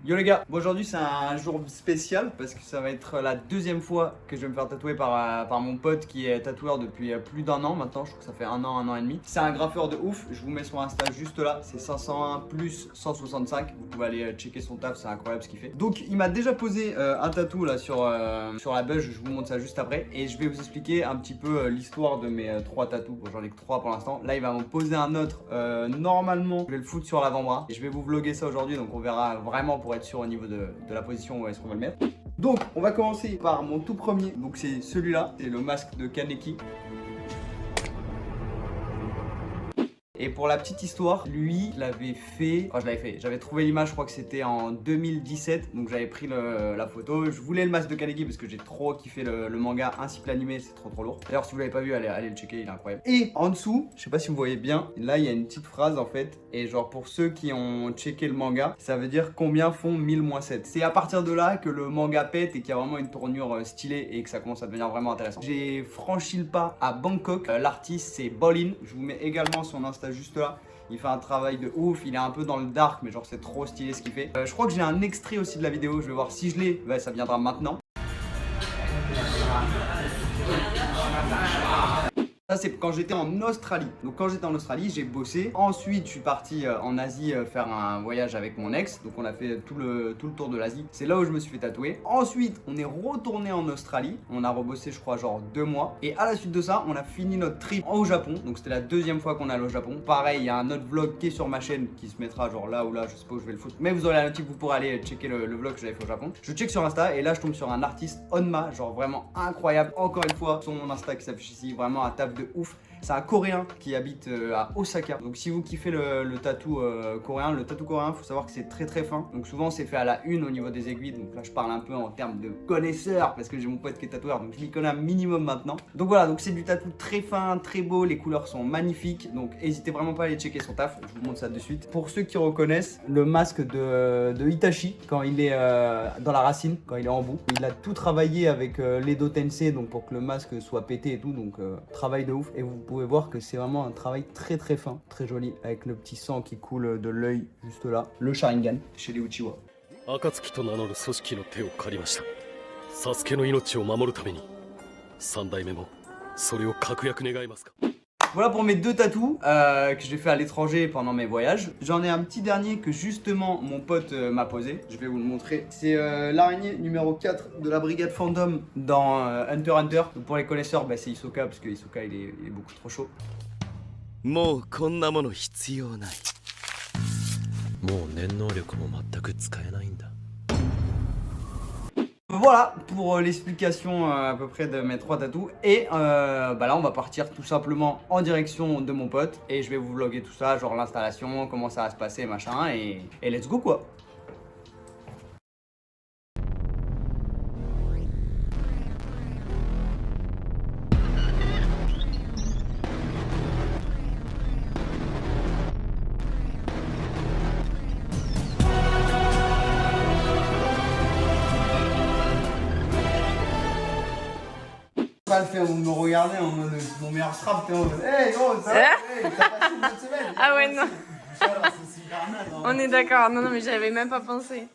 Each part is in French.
Yo les gars, bon, aujourd'hui c'est un jour spécial parce que ça va être la deuxième fois que je vais me faire tatouer par mon pote qui est tatoueur depuis plus d'un an maintenant. Je crois que ça fait un an et demi. C'est un graffeur de ouf, je vous mets son Insta juste là, c'est 501 plus 165. Vous pouvez aller checker son taf, c'est incroyable ce qu'il fait. Donc il m'a déjà posé un tatou là sur la bush, je vous montre ça juste après. Et je vais vous expliquer un petit peu l'histoire de mes 3 tatous. Bon, j'en ai que 3 pour l'instant. Là il va m'en poser un autre, normalement je vais le foutre sur l'avant-bras. Et je vais vous vlogger ça aujourd'hui, donc on verra vraiment pour être sûr au niveau de la position où est-ce qu'on va le mettre. Donc on va commencer par mon tout premier, donc c'est celui-là, c'est le masque de Kaneki. Et pour la petite histoire, lui l'avait fait, enfin je l'avais fait, j'avais trouvé l'image, je crois que c'était en 2017, donc j'avais pris la photo. Je voulais le masque de Kaneki parce que j'ai trop kiffé le manga ainsi que l'animé, c'est trop lourd. D'ailleurs si vous l'avez pas vu, allez le checker, il est incroyable. Et en dessous, je sais pas si vous voyez bien, là il y a une petite phrase en fait, et genre pour ceux qui ont checké le manga, ça veut dire combien font 1000-7. C'est à partir de là que le manga pète et qu'il y a vraiment une tournure stylée et que ça commence à devenir vraiment intéressant. J'ai franchi le pas à Bangkok, l'artiste c'est Bolin, je vous mets également son Insta juste là. Il fait un travail de ouf, il est un peu dans le dark mais genre c'est trop stylé ce qu'il fait. Je crois que j'ai un extrait aussi de la vidéo, je vais voir si je l'ai, ça viendra maintenant. Ça c'est quand j'étais en Australie. Donc quand j'étais en Australie, j'ai bossé. Ensuite, je suis parti en Asie faire un voyage avec mon ex. Donc on a fait tout le tour de l'Asie. C'est là où je me suis fait tatouer. Ensuite, on est retourné en Australie. On a rebossé, je crois, genre 2 mois. Et à la suite de ça, on a fini notre trip au Japon. Donc c'était la deuxième fois qu'on allait au Japon. Pareil, il y a un autre vlog qui est sur ma chaîne qui se mettra genre là ou là. Je sais pas où je vais le foutre. Mais vous aurez la notif, vous pourrez aller checker le vlog que j'avais fait au Japon. Je check sur Insta et là je tombe sur un artiste Onma, genre vraiment incroyable. Encore une fois, sur mon Insta qui s'affiche ici, vraiment un taf de ouf. C'est un coréen qui habite à Osaka. Donc si vous kiffez le tatou coréen, faut savoir que c'est très fin. Donc souvent c'est fait à la une au niveau des aiguilles. Donc là je parle un peu en termes de connaisseur parce que j'ai mon pote qui est tatoueur, donc je m'y connais un minimum maintenant. Donc voilà, donc c'est du tatou très fin, très beau, les couleurs sont magnifiques. Donc n'hésitez vraiment pas à aller checker son taf, je vous montre ça de suite. Pour ceux qui reconnaissent le masque de Itachi quand il est dans la racine, quand il est en bout. Il a tout travaillé avec l'Edo Tensei, donc pour que le masque soit pété et tout, donc travail de ouf. Et vous pouvez voir que c'est vraiment un travail très fin, très joli, avec le petit sang qui coule de l'œil juste là. Le Sharingan chez les Uchiwa. 暁と名乗る組織の手を借りました。サスケの命を守るために、三代目もそれを確約願えますか。 Voilà pour mes 2 tatous que j'ai fait à l'étranger pendant mes voyages. J'en ai un petit dernier que justement mon pote m'a posé. Je vais vous le montrer. C'est l'araignée numéro 4 de la brigade fandom dans Hunter x Hunter. Donc pour les connaisseurs, c'est Hisoka parce que Hisoka il est beaucoup trop chaud. もうこんなもの必要ない。もう念能力も全く使えないんだ。 Voilà pour l'explication à peu près de mes 3 tatous. Et là on va partir tout simplement en direction de mon pote. Et je vais vous vlogger tout ça, genre l'installation, comment ça va se passer, machin. Et let's go quoi. Pas le faire, vous me regardez en mode mon meilleur strap, t'es en mode hey gros, ça va, hey, t'as passé une bonne semaine. Ah ouais, non. Ça va, c'est super mal, hein. On est d'accord, non, mais j'avais même pas pensé.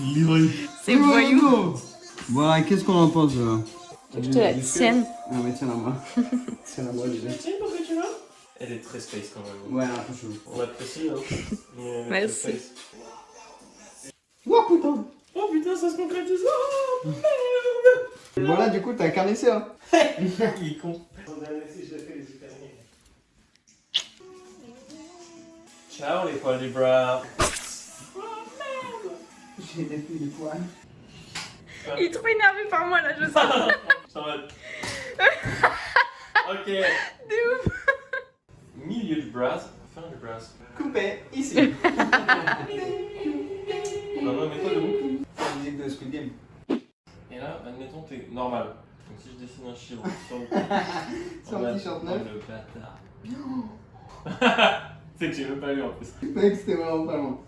Livré. C'est voyou. Voilà, qu'est-ce qu'on en pense là? Je te la tienne. Non mais tiens à moi. Tiens à moi déjà. Elle est très space quand même. Ouais, un peu chaud. On l'apprécie, hein. Mais Merci. très space. Oh putain. Oh putain, ça se concrétise. Oh, Voilà, du coup t'as qu'un essai hein. il est con. Son dernier essai, je l'ai fait les super derniers. Ciao les poils du bras. J'ai des couilles de poils. Il est trop énervé par moi là, je sens. Ça va. Ok. De ouf. Milieu du bras. Fin du bras. Coupé, ici. Non, non, mets-toi debout. La musique de Squid Game. Et là, admettons, t'es normal. Donc si je dessine un chiffre sur le Sur le t-shirt neuf. le bâtard. C'est que j'ai même pas lu en plus. Mec, c'était vraiment pas loin.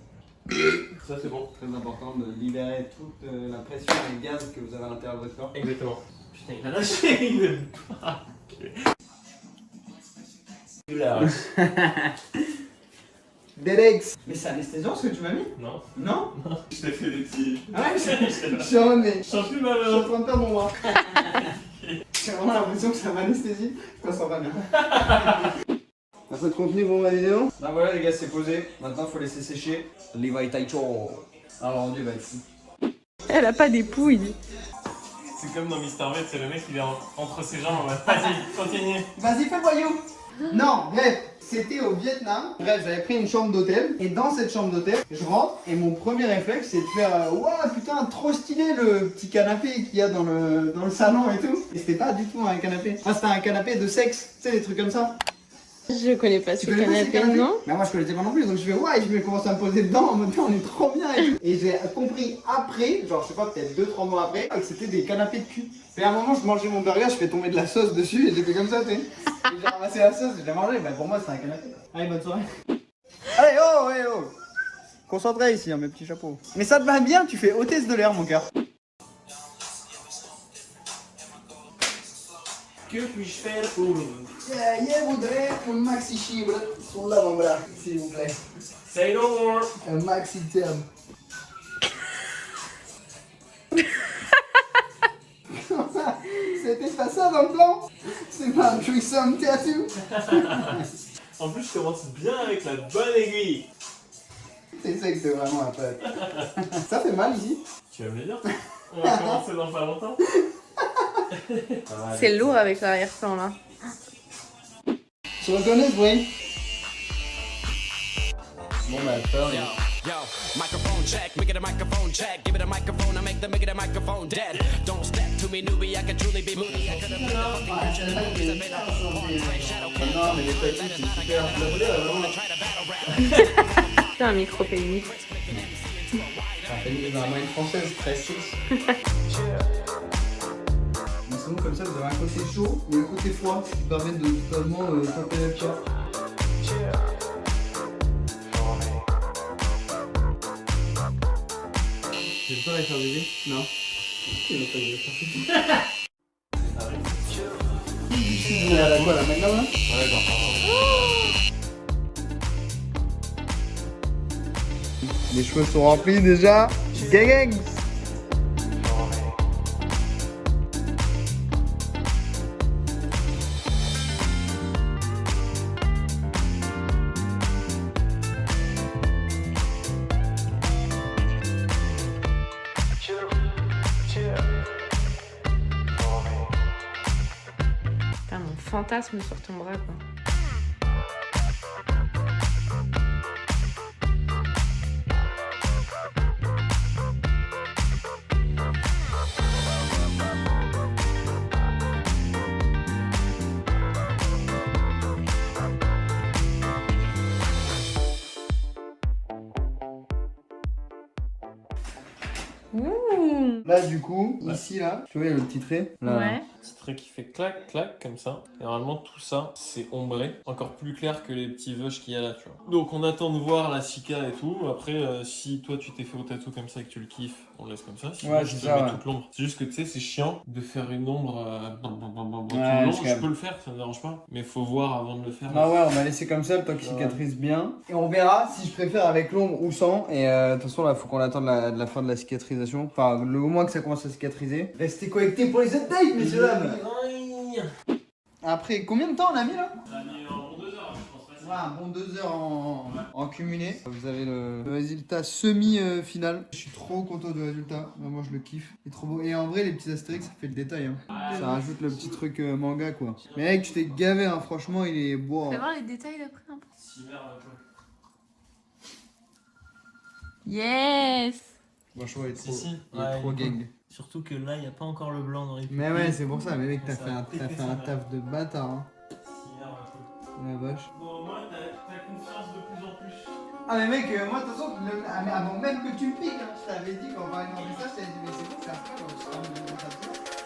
Ça c'est bon. Très important de libérer toute la pression et les gaz que vous avez à l'intérieur de votre corps. Exactement. Putain, il a lâché une. Village. Derex. Mais c'est anesthésiant ce que tu m'as mis? Non, Non? je t'ai fait des petits. Ah ouais, je suis en mais. Je sens plus Je suis en malin. train de perdre mon bras. J'ai vraiment l'impression que ça m'anesthésie. Ça sent pas bien. Un peu de contenu pour ma vidéo. Bah voilà les gars, c'est posé. Maintenant faut laisser sécher. Levi Taicho. Alors rendu va ici. Elle a pas d'époux. C'est comme dans Mister V, c'est le mec qui vient entre ses jambes. Vas-y, continue. Vas-y, fais le voyou. Non, bref, c'était au Vietnam. Bref, j'avais pris une chambre d'hôtel. Et dans cette chambre d'hôtel, je rentre. Et mon premier réflexe, c'est de faire ouah, putain, trop stylé le petit canapé qu'il y a dans le salon et tout. Et c'était pas du tout un canapé. Enfin, c'était un canapé de sexe. Tu sais, des trucs comme ça. Je connais pas ce Tu connais pas ces canapé, non? Mais moi je connaissais pas non plus, donc je fais ouais, je vais commencer à me poser dedans en mode on est trop bien et tout. Et j'ai compris après, genre je sais pas, peut-être 2-3 mois après, que c'était des canapés de cul. Et à un moment je mangeais mon burger, je fais tomber de la sauce dessus et j'étais comme ça, tu sais. Et j'ai ramassé la sauce et je l'ai mangé, bah pour moi c'est un canapé. Allez, bonne soirée. Allez, oh, ouais, oh. Concentré ici, hein, mes petits chapeaux. Mais ça te va bien, tu fais hôtesse de l'air mon cœur. Que puis-je faire pour vous? Je voudrais un maxi chibre sur l'avant-bras, s'il vous plaît. Say no more. Un maxi terme. C'était pas ça dans le plan? C'est pas un threesome tattoo? En plus, je commence bien avec la bonne aiguille. C'est ça que t'es vraiment un pote. Ça fait mal ici? Tu vas me le dire? On va commencer dans pas longtemps. C'est lourd avec l'arrière-plan là. Tu reconnais ce bruit? Bon bah peur. Yo, microphone check, we get a microphone check. Give it a microphone, I make the microphone dead. Don't step to me, newbie, I could truly be moody. I could have been the fucking Non mais les tattoos c'est super. La volée elle a vraiment... C'est un micro pénis. C'est vraiment une française très souche. Mais sinon comme ça vous avez un côté chaud et un côté froid qui permet de totalement taper la pierre. Tu veux pas la faire bébé? Non. Il va pas le faire. Elle a quoi la main là? Ouais, d'accord. Les cheveux sont remplis déjà. Gang. Putain, mon fantasme sur ton bras quoi. Ouh. Là du coup, ici là, tu vois il y a le petit trait. Là. Ouais. Petit trait qui fait clac, clac, comme ça. Et normalement, tout ça, c'est ombré. Encore plus clair que les petits vush qu'il y a là, tu vois. Donc, on attend de voir la cica et tout. Après, si toi, tu t'es fait au tatou comme ça et que tu le kiffes, on le laisse comme ça. Sinon, Ouais, je c'est te ça, mets ouais. toute l'ombre. C'est juste que, tu sais, c'est chiant de faire une ombre tout le Ouais, long. je Je capte. peux le faire, ça me dérange pas. Mais faut voir avant de le faire. Ah ouais, on va laisser comme ça le temps qu'il cicatrise bien. Et on verra si je préfère avec l'ombre ou sans. Et de toute façon, là, faut qu'on attende la fin de la cicatrisation. Enfin, au moins que ça commence à cicatriser. Restez connectés pour les updates, messieurs dames. Après, combien de temps on a mis là? On a mis en 2 heures, je pense. Ouais, un bon 2 heures en cumulé. Vous avez le résultat semi-final. Je suis trop content du résultat. Vraiment, je le kiffe. Il est trop beau. Et en vrai, les petits astérix, ça fait le détail. Hein. Ça rajoute le petit truc manga quoi. Mais mec, tu t'es gavé, hein. Franchement, il est beau. Fais voir les détails d'après un peu. Cimère un peu. Yes. Franchement, il est trop, Si, il est ouais, trop il est gang. Surtout que là, il n'y a pas encore le blanc dans les pupilles. Mais ouais, c'est pour ça. Mais mec, t'as Ça fait va un, péter t'as fait sa un mère. taf de bâtard. Hein. Cimère un peu. La vache. Bon, au moins, t'as confiance de plus en plus. Ah mais mec, moi de toute façon, avant même que tu me piques, hein, je t'avais dit quand on parlait de ça, je t'avais dit mais c'est bon, c'est un peu, je